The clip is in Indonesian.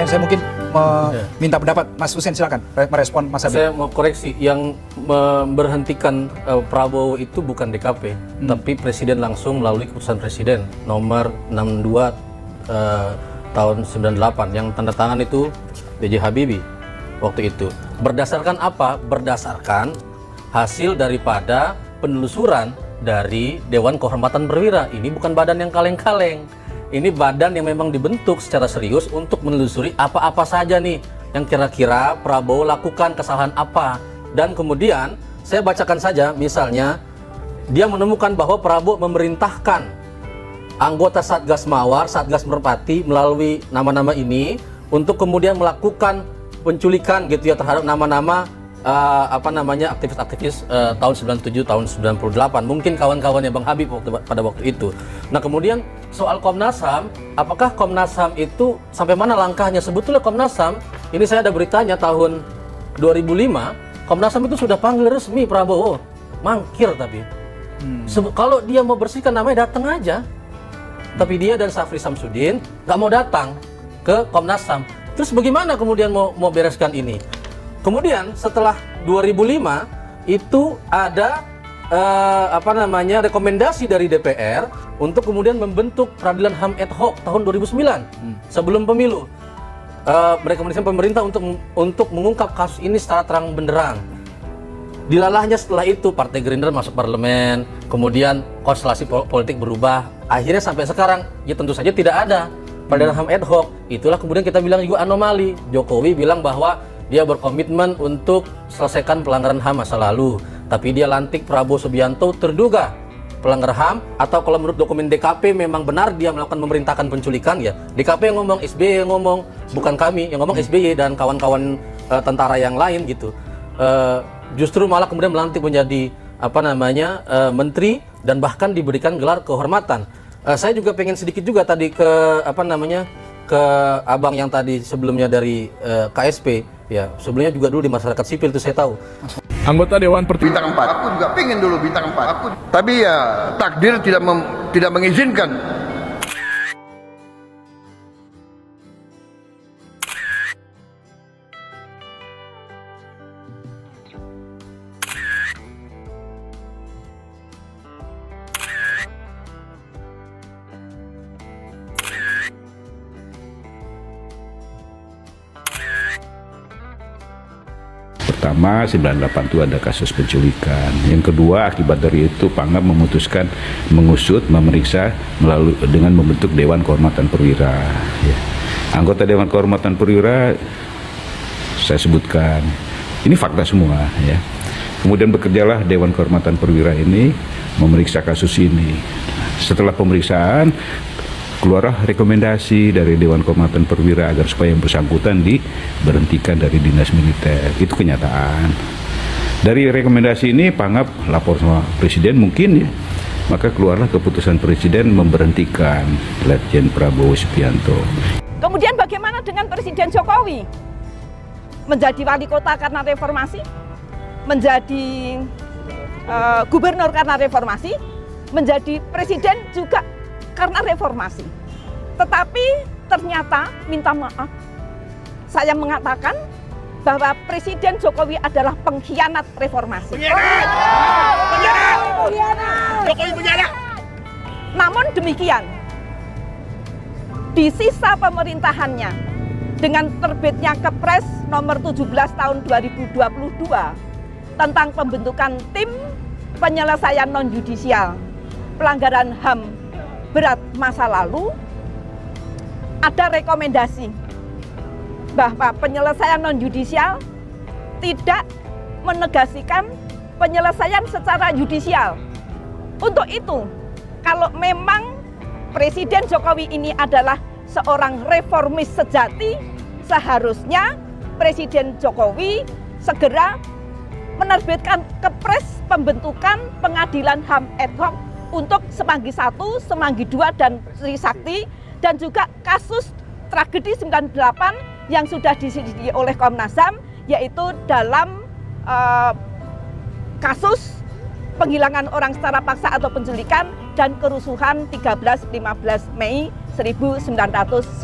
Saya mungkin minta pendapat Mas Hussein, silakan merespon Mas Habib. Saya mau koreksi, yang memberhentikan Prabowo itu bukan DKP, tapi Presiden langsung melalui keputusan Presiden nomor 62 tahun 98 yang tanda tangan itu B.J. Habibie waktu itu. Berdasarkan apa? Berdasarkan hasil daripada penelusuran dari Dewan Kehormatan Perwira. Ini bukan badan yang kaleng-kaleng. Ini badan yang memang dibentuk secara serius untuk menelusuri apa-apa saja nih yang kira-kira Prabowo lakukan, kesalahan apa. Dan kemudian saya bacakan saja, misalnya dia menemukan bahwa Prabowo memerintahkan anggota Satgas Mawar, Satgas Merpati melalui nama-nama ini untuk kemudian melakukan penculikan gitu ya terhadap nama-nama aktivis-aktivis tahun 97, tahun 98, mungkin kawan-kawannya Bang Habib pada waktu itu. Nah kemudian soal Komnas HAM, apakah Komnas HAM itu sampai mana langkahnya? Sebetulnya Komnas HAM, ini saya ada beritanya tahun 2005, Komnas HAM itu sudah panggil resmi Prabowo, mangkir tapi. Kalau dia mau bersihkan namanya datang aja, tapi dia dan Safri Samsudin nggak mau datang ke Komnas HAM. Terus bagaimana kemudian mau bereskan ini? Kemudian setelah 2005 itu ada rekomendasi dari DPR untuk kemudian membentuk peradilan HAM ad hoc tahun 2009 sebelum pemilu. Merekomendasikan pemerintah untuk mengungkap kasus ini secara terang benderang. Dilalahnya setelah itu Partai Gerindra masuk parlemen, kemudian konstelasi politik berubah. Akhirnya sampai sekarang ya tentu saja tidak ada peradilan HAM ad hoc. Itulah kemudian kita bilang juga anomali. Jokowi bilang bahwa dia berkomitmen untuk selesaikan pelanggaran HAM masa lalu, tapi dia lantik Prabowo Subianto terduga pelanggar HAM, atau kalau menurut dokumen DKP memang benar dia melakukan memerintahkan penculikan, ya DKP yang ngomong, SBY yang ngomong, bukan kami yang ngomong, SBY dan kawan-kawan tentara yang lain gitu. Justru malah kemudian melantik menjadi menteri dan bahkan diberikan gelar kehormatan. Saya juga pengen sedikit juga tadi ke ke abang yang tadi sebelumnya dari KSP. Ya, sebelumnya juga dulu di masyarakat sipil itu saya tahu. Anggota Dewan bintang 4. Aku juga pengen dulu bintang 4. Tapi ya takdir tidak mengizinkan. Pertama, 98 itu ada kasus penculikan. Yang kedua, akibat dari itu Pangap memutuskan mengusut, memeriksa melalui dengan membentuk Dewan Kehormatan Perwira. Ya. Anggota Dewan Kehormatan Perwira saya sebutkan, ini fakta semua. Ya. Kemudian bekerjalah Dewan Kehormatan Perwira ini memeriksa kasus ini. Setelah pemeriksaan, keluarlah rekomendasi dari Dewan Kehormatan Perwira agar supaya yang bersangkutan diberhentikan dari dinas militer. Itu kenyataan. Dari rekomendasi ini Pangap lapor sama Presiden mungkin ya, maka keluarlah keputusan Presiden memberhentikan Letjen Prabowo Subianto. Kemudian bagaimana dengan Presiden Jokowi? Menjadi wali kota karena reformasi, menjadi gubernur karena reformasi, menjadi presiden juga karena reformasi. Tetapi ternyata, minta maaf, saya mengatakan bahwa Presiden Jokowi adalah pengkhianat reformasi. Pengkhianat! Jokowi pengkhianat! Namun demikian, di sisa pemerintahannya, dengan terbitnya Kepres nomor 17 tahun 2022 tentang pembentukan tim penyelesaian non-yudisial pelanggaran HAM berat masa lalu, ada rekomendasi bahwa penyelesaian non-yudisial tidak menegasikan penyelesaian secara yudisial. Untuk itu, kalau memang Presiden Jokowi ini adalah seorang reformis sejati, seharusnya Presiden Jokowi segera menerbitkan Kepres pembentukan pengadilan HAM ad hoc untuk Semanggi 1, Semanggi 2, dan Trisakti, dan juga kasus tragedi 98 yang sudah diselidiki oleh Komnas HAM, yaitu dalam kasus penghilangan orang secara paksa atau penculikan dan kerusuhan 13-15 Mei 1998.